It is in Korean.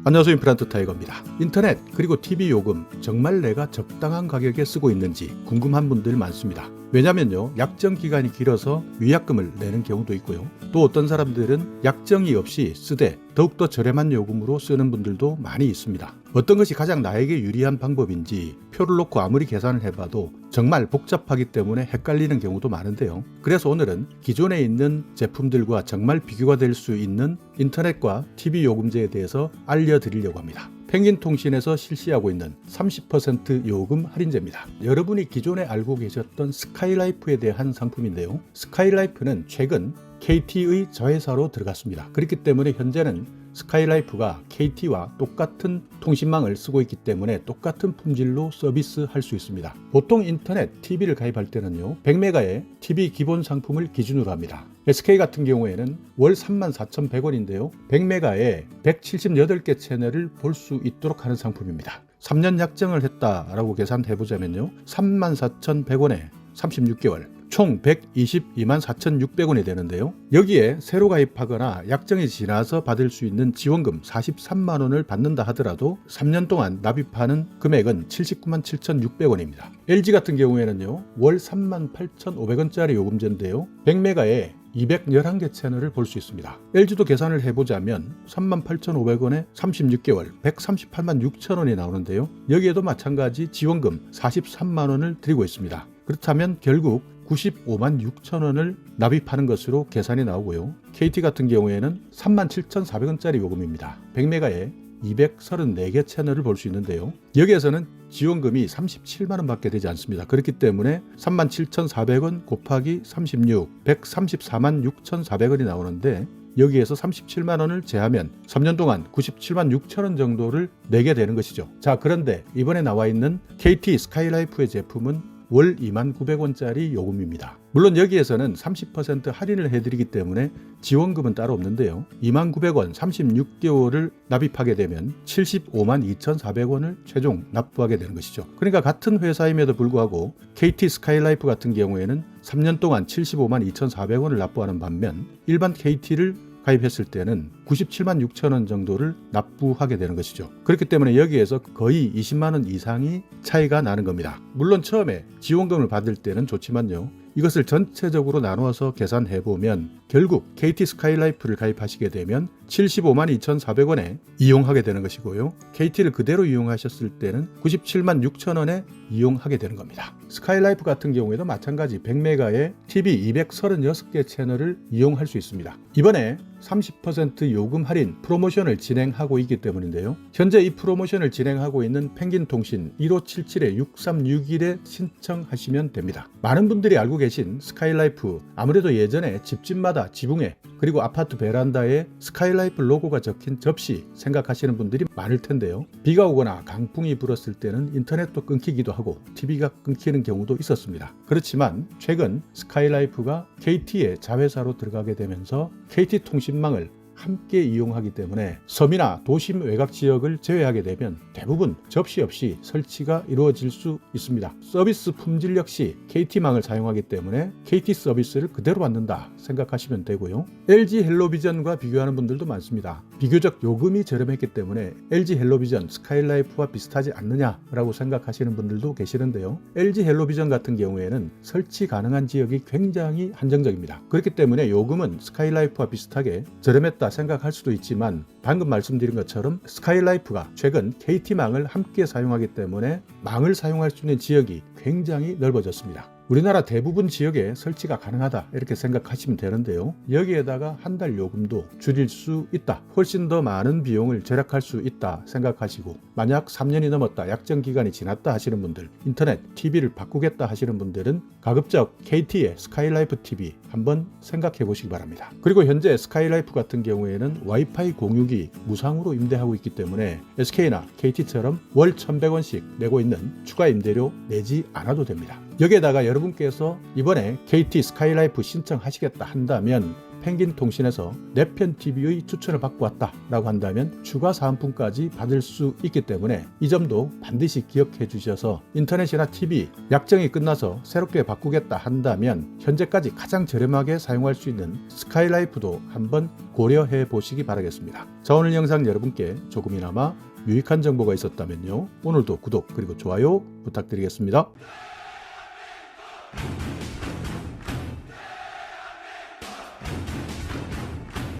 안녕하세요. 임플란트 타이거입니다. 인터넷 그리고 TV 요금 정말 내가 적당한 가격에 쓰고 있는지 궁금한 분들 많습니다. 왜냐면요, 약정 기간이 길어서 위약금을 내는 경우도 있고요. 또 어떤 사람들은 약정이 없이 쓰되 더욱더 저렴한 요금으로 쓰는 분들도 많이 있습니다. 어떤 것이 가장 나에게 유리한 방법인지 표를 놓고 아무리 계산을 해봐도 정말 복잡하기 때문에 헷갈리는 경우도 많은데요. 그래서 오늘은 기존에 있는 제품들과 정말 비교가 될 수 있는 인터넷과 TV 요금제에 대해서 알려드리려고 합니다. 펭귄통신에서 실시하고 있는 30% 요금 할인제입니다. 여러분이 기존에 알고 계셨던 스카이라이프에 대한 상품인데요. 스카이라이프는 최근 KT의 자회사로 들어갔습니다. 그렇기 때문에 현재는 스카이라이프가 KT와 똑같은 통신망을 쓰고 있기 때문에 똑같은 품질로 서비스할 수 있습니다. 보통 인터넷, TV를 가입할 때는요, 100메가의 TV 기본 상품을 기준으로 합니다. SK 같은 경우에는 월 34,100원인데요. 100메가에 178개 채널을 볼 수 있도록 하는 상품입니다. 3년 약정을 했다라고 계산해보자면요, 34,100원에 36개월, 총 122만4,600원이 되는데요. 여기에 새로 가입하거나 약정이 지나서 받을 수 있는 지원금 43만 원을 받는다 하더라도 3년 동안 납입하는 금액은 79만 7,600원입니다. LG 같은 경우에는요, 월 38,500원짜리 요금제인데요. 100메가에 211개 채널을 볼 수 있습니다. LG도 계산을 해보자면 38,500원에 36개월 138만 6천원이 나오는데요. 여기에도 마찬가지 지원금 43만 원을 드리고 있습니다. 그렇다면 결국 95만 6천원을 납입하는 것으로 계산이 나오고요. KT 같은 경우에는 37,400원짜리 요금입니다. 100메가에 234개 채널을 볼 수 있는데요. 여기에서는 지원금이 37만원 밖에 되지 않습니다. 그렇기 때문에 37,400원 곱하기 36, 134만 6,400원이 나오는데, 여기에서 37만원을 제하면 3년 동안 97만 6천원 정도를 내게 되는 것이죠. 자, 그런데 이번에 나와 있는 KT 스카이라이프의 제품은 월 29,000원짜리 요금입니다. 물론 여기에서는 30% 할인을 해드리기 때문에 지원금은 따로 없는데요. 29,000원 36개월을 납입하게 되면 75만 2,400원을 최종 납부하게 되는 것이죠. 그러니까 같은 회사임에도 불구하고 KT 스카이라이프 같은 경우에는 3년 동안 75만 2,400원을 납부하는 반면 일반 KT를 가입했을 때는 97만 6천원 정도를 납부하게 되는 것이죠. 그렇기 때문에 여기에서 거의 20만원 이상이 차이가 나는 겁니다. 물론 처음에 지원금을 받을 때는 좋지만요, 이것을 전체적으로 나누어서 계산해보면 결국 KT 스카이라이프를 가입하시게 되면 75만 2,400원에 이용하게 되는 것이고요. KT를 그대로 이용하셨을 때는 97만 6천원에 이용하게 되는 겁니다. 스카이라이프 같은 경우에도 마찬가지 100메가에 TV 236개 채널을 이용할 수 있습니다. 이번에 30% 요금 할인 프로모션을 진행하고 있기 때문인데요. 현재 이 프로모션을 진행하고 있는 펭귄통신 1577-6361에 신청하시면 됩니다. 많은 분들이 알고 계신 스카이라이프, 아무래도 예전에 집집마다 지붕에 그리고 아파트 베란다에 스카이라이프 로고가 적힌 접시 생각하시는 분들이 많을 텐데요. 비가 오거나 강풍이 불었을 때는 인터넷도 끊기기도 하고 TV가 끊기는 경우도 있었습니다. 그렇지만 최근 스카이라이프가 KT의 자회사로 들어가게 되면서 KT 통신망을 함께 이용하기 때문에 섬이나 도심 외곽 지역을 제외하게 되면 대부분 접시 없이 설치가 이루어질 수 있습니다. 서비스 품질 역시 KT망을 사용하기 때문에 KT 서비스를 그대로 받는다 생각하시면 되고요. LG 헬로비전과 비교하는 분들도 많습니다. 비교적 요금이 저렴했기 때문에 LG 헬로비전 스카이라이프와 비슷하지 않느냐라고 생각하시는 분들도 계시는데요. LG 헬로비전 같은 경우에는 설치 가능한 지역이 굉장히 한정적입니다. 그렇기 때문에 요금은 스카이라이프와 비슷하게 저렴했다 생각할 수도 있지만, 방금 말씀드린 것처럼 스카이라이프가 최근 KT망을 함께 사용하기 때문에 망을 사용할 수 있는 지역이 굉장히 넓어졌습니다. 우리나라 대부분 지역에 설치가 가능하다 이렇게 생각하시면 되는데요. 여기에다가 한 달 요금도 줄일 수 있다, 훨씬 더 많은 비용을 절약할 수 있다 생각하시고, 만약 3년이 넘었다, 약정 기간이 지났다 하시는 분들, 인터넷, TV를 바꾸겠다 하시는 분들은 가급적 KT의 스카이라이프 TV 한번 생각해 보시기 바랍니다. 그리고 현재 스카이라이프 같은 경우에는 와이파이 공유기 무상으로 임대하고 있기 때문에 SK나 KT처럼 월 1,100원씩 내고 있는 추가 임대료 내지 않아도 됩니다. 여기에다가 여러분께서 이번에 KT 스카이라이프 신청하시겠다 한다면 펭귄통신에서 내 편 TV의 추천을 받고 왔다 라고 한다면 추가 사은품까지 받을 수 있기 때문에 이 점도 반드시 기억해 주셔서 인터넷이나 TV 약정이 끝나서 새롭게 바꾸겠다 한다면 현재까지 가장 저렴하게 사용할 수 있는 스카이라이프도 한번 고려해 보시기 바라겠습니다. 자, 오늘 영상 여러분께 조금이나마 유익한 정보가 있었다면요, 오늘도 구독 그리고 좋아요 부탁드리겠습니다.